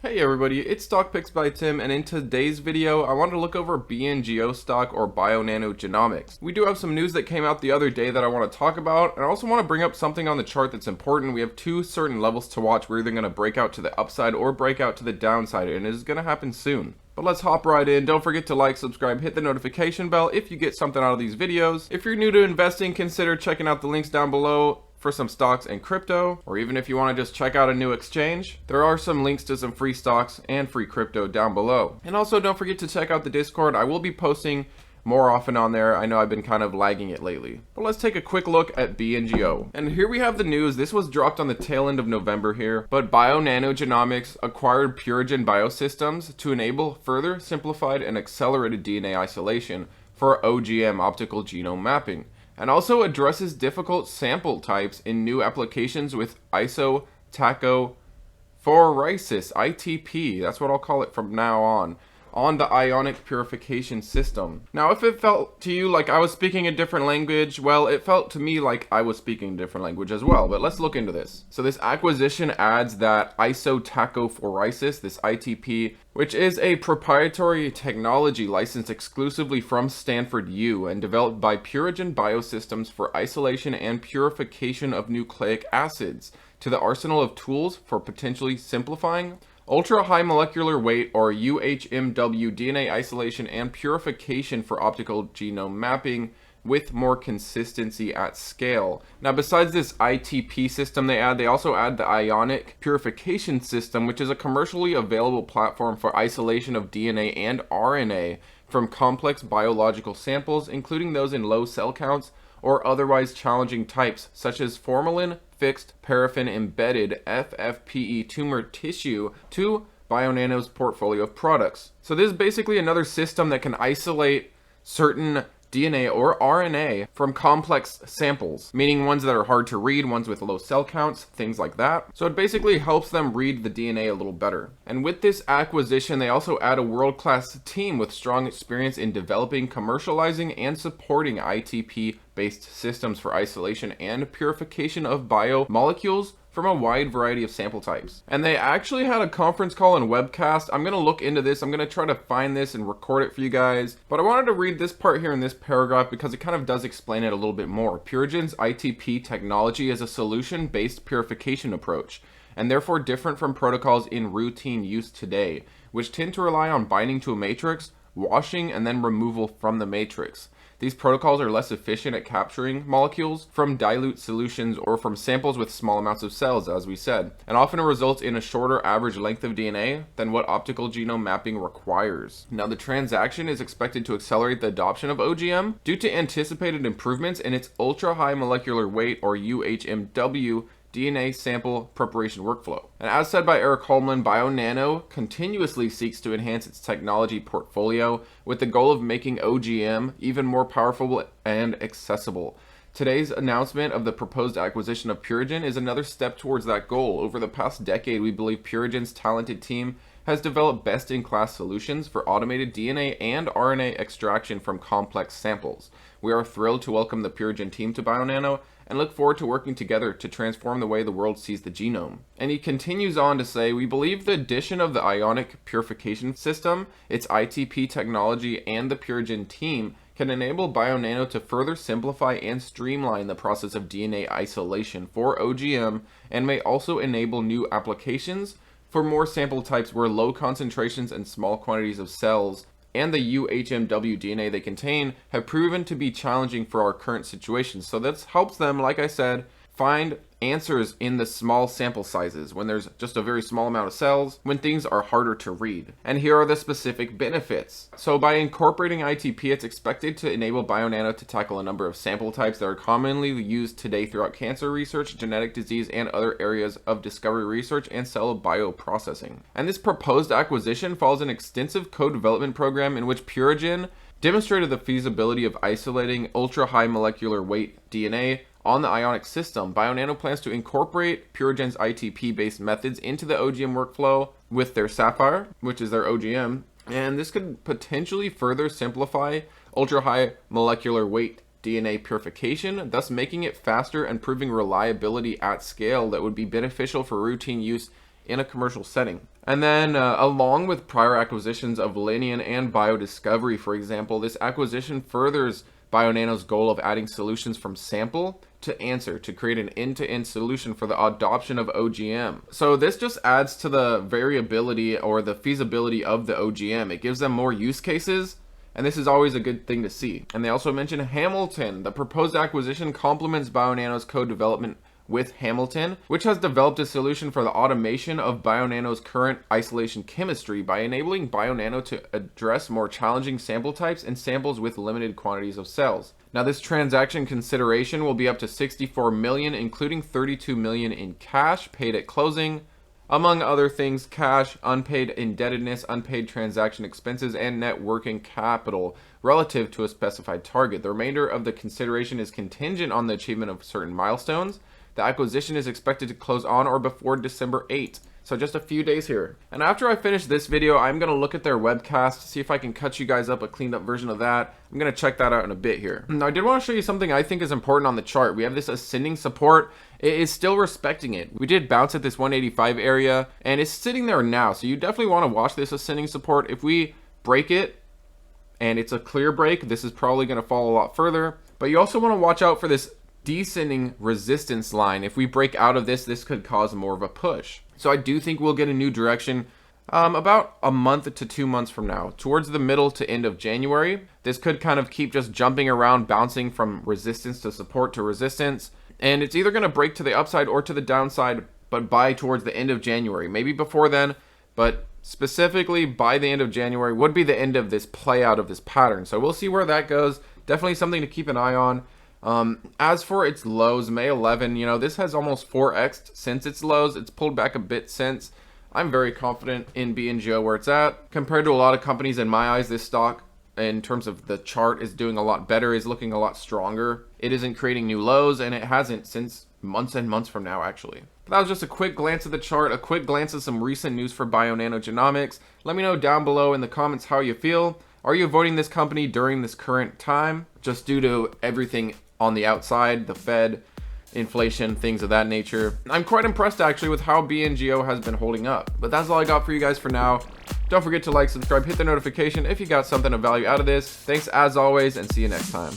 Hey everybody, it's Stock Picks by Tim, and in today's video, I wanted to look over Bngo stock or bionano genomics. We do have some news that came out the other day that I want to talk about, and I also want to bring up something on the chart that's important. We have two certain levels to watch. We're either going to break out to the upside or break out to the downside, and it is going to happen soon. But let's hop right in. Don't forget to like, subscribe, hit the notification bell if you get something out of these videos. If you're new to investing, consider checking out the links down below for some stocks and crypto, or even if you want to just check out a new exchange, there are some links to some free stocks and free crypto down below. And also don't forget to check out the Discord. I will be posting more often on there. I know I've been kind of lagging it lately. But let's take a quick look at Bngo. And here we have the news. This was dropped on the tail end of November here, but bionano genomics acquired Purigen Biosystems to enable further simplified and accelerated DNA isolation for OGM optical genome mapping, and also addresses difficult sample types in new applications with isotachophoresis, ITP, that's what I'll call it from now on the ionic purification system. Now, if it felt to you like I was speaking a different language, well, it felt to me like I was speaking a different language as well, but let's look into this. So this acquisition adds that isotachophoresis, this ITP, which is a proprietary technology licensed exclusively from Stanford U and developed by Purigen Biosystems for isolation and purification of nucleic acids, to the arsenal of tools for potentially simplifying ultra-high molecular weight or UHMW DNA isolation and purification for optical genome mapping with more consistency at scale. Now, besides this ITP system they also add the ionic purification system, which is a commercially available platform for isolation of DNA and RNA from complex biological samples, including those in low cell counts or otherwise challenging types, such as formalin fixed paraffin embedded FFPE tumor tissue, to Bionano's portfolio of products. So this is basically another system that can isolate certain DNA or RNA from complex samples, meaning ones that are hard to read, ones with low cell counts, things like that. So it basically helps them read the DNA a little better. And with this acquisition, they also add a world-class team with strong experience in developing, commercializing, and supporting ITP-based systems for isolation and purification of biomolecules from a wide variety of sample types. And they actually had a conference call and webcast. I'm gonna look into this. I'm gonna try to find this and record it for you guys. But I wanted to read this part here in this paragraph because it kind of does explain it a little bit more. Purigen's ITP technology is a solution-based purification approach, and therefore different from protocols in routine use today, which tend to rely on binding to a matrix, washing, and then removal from the matrix. These protocols are less efficient at capturing molecules from dilute solutions or from samples with small amounts of cells, as we said, and often results in a shorter average length of DNA than what optical genome mapping requires. Now, the transaction is expected to accelerate the adoption of OGM due to anticipated improvements in its ultra-high molecular weight, or UHMW, DNA sample preparation workflow. And as said by Eric Holman, Bionano continuously seeks to enhance its technology portfolio with the goal of making OGM even more powerful and accessible. Today's announcement of the proposed acquisition of Purigen is another step towards that goal. Over the past decade, we believe Purigen's talented team has developed best-in-class solutions for automated DNA and RNA extraction from complex samples. We are thrilled to welcome the Purigen team to Bionano and look forward to working together to transform the way the world sees the genome. And he continues on to say, we believe the addition of the ionic purification system, its ITP technology, and the Purigen team can enable Bionano to further simplify and streamline the process of DNA isolation for OGM, and may also enable new applications for more sample types where low concentrations and small quantities of cells and the UHMW DNA they contain have proven to be challenging for our current situation. So this helps them, like I said, find answers in the small sample sizes when there's just a very small amount of cells, when things are harder to read. And here are the specific benefits. So by incorporating ITP, it's expected to enable Bionano to tackle a number of sample types that are commonly used today throughout cancer research, genetic disease, and other areas of discovery research and cell bioprocessing. And this proposed acquisition follows an extensive co-development program in which Purigen demonstrated the feasibility of isolating ultra-high molecular weight DNA on the ionic system. Bionano plans to incorporate Purigen's ITP-based methods into the OGM workflow with their Sapphire, which is their OGM, and this could potentially further simplify ultra-high molecular weight DNA purification, thus making it faster and proving reliability at scale that would be beneficial for routine use in a commercial setting. And then along with prior acquisitions of Linian and Biodiscovery, for example, this acquisition furthers Bionano's goal of adding solutions from sample to answer to create an end-to-end solution for the adoption of OGM. So this just adds to the variability or the feasibility of the OGM. It gives them more use cases, and this is always a good thing to see. And they also mention Hamilton. The proposed acquisition complements Bionano's co-development with Hamilton, which has developed a solution for the automation of Bionano's current isolation chemistry by enabling Bionano to address more challenging sample types and samples with limited quantities of cells. Now, this transaction consideration will be up to $64 million, including $32 million in cash paid at closing. Among other things, cash, unpaid indebtedness, unpaid transaction expenses, and net working capital relative to a specified target. The remainder of the consideration is contingent on the achievement of certain milestones. The acquisition is expected to close on or before December 8th, so just a few days here. And after I finish this video, I'm going to look at their webcast, see if I can cut you guys up a cleaned up version of that. I'm going to check that out in a bit here. Now, I did want to show you something I think is important on the chart. We have this ascending support. It is still respecting it. We did bounce at this 185 area, and it's sitting there now, so you definitely want to watch this ascending support. If we break it, and it's a clear break, this is probably going to fall a lot further. But you also want to watch out for this descending resistance line. If we break out of this, this could cause more of a push. So I do think we'll get a new direction about a month to 2 months from now, towards the middle to end of January. This could kind of keep just jumping around, bouncing from resistance to support to resistance. And it's either going to break to the upside or to the downside, but by towards the end of January. Maybe before then, but specifically by the end of January would be the end of this play out of this pattern. So we'll see where that goes. Definitely something to keep an eye on. As for its lows, May 11, you know, this has almost 4x'd since its lows. It's pulled back a bit since. I'm very confident in Bngo where it's at. Compared to a lot of companies, in my eyes, this stock, in terms of the chart, is doing a lot better, is looking a lot stronger. It isn't creating new lows, and it hasn't since months and months from now, actually. But that was just a quick glance at the chart, a quick glance at some recent news for Bionano Genomics. Let me know down below in the comments how you feel. Are you avoiding this company during this current time, just due to everything on the outside, the Fed, inflation, things of that nature? I'm quite impressed actually with how Bngo has been holding up. But that's all I got for you guys for now. Don't forget to like, subscribe, hit the notification if you got something of value out of this. Thanks as always, and see you next time.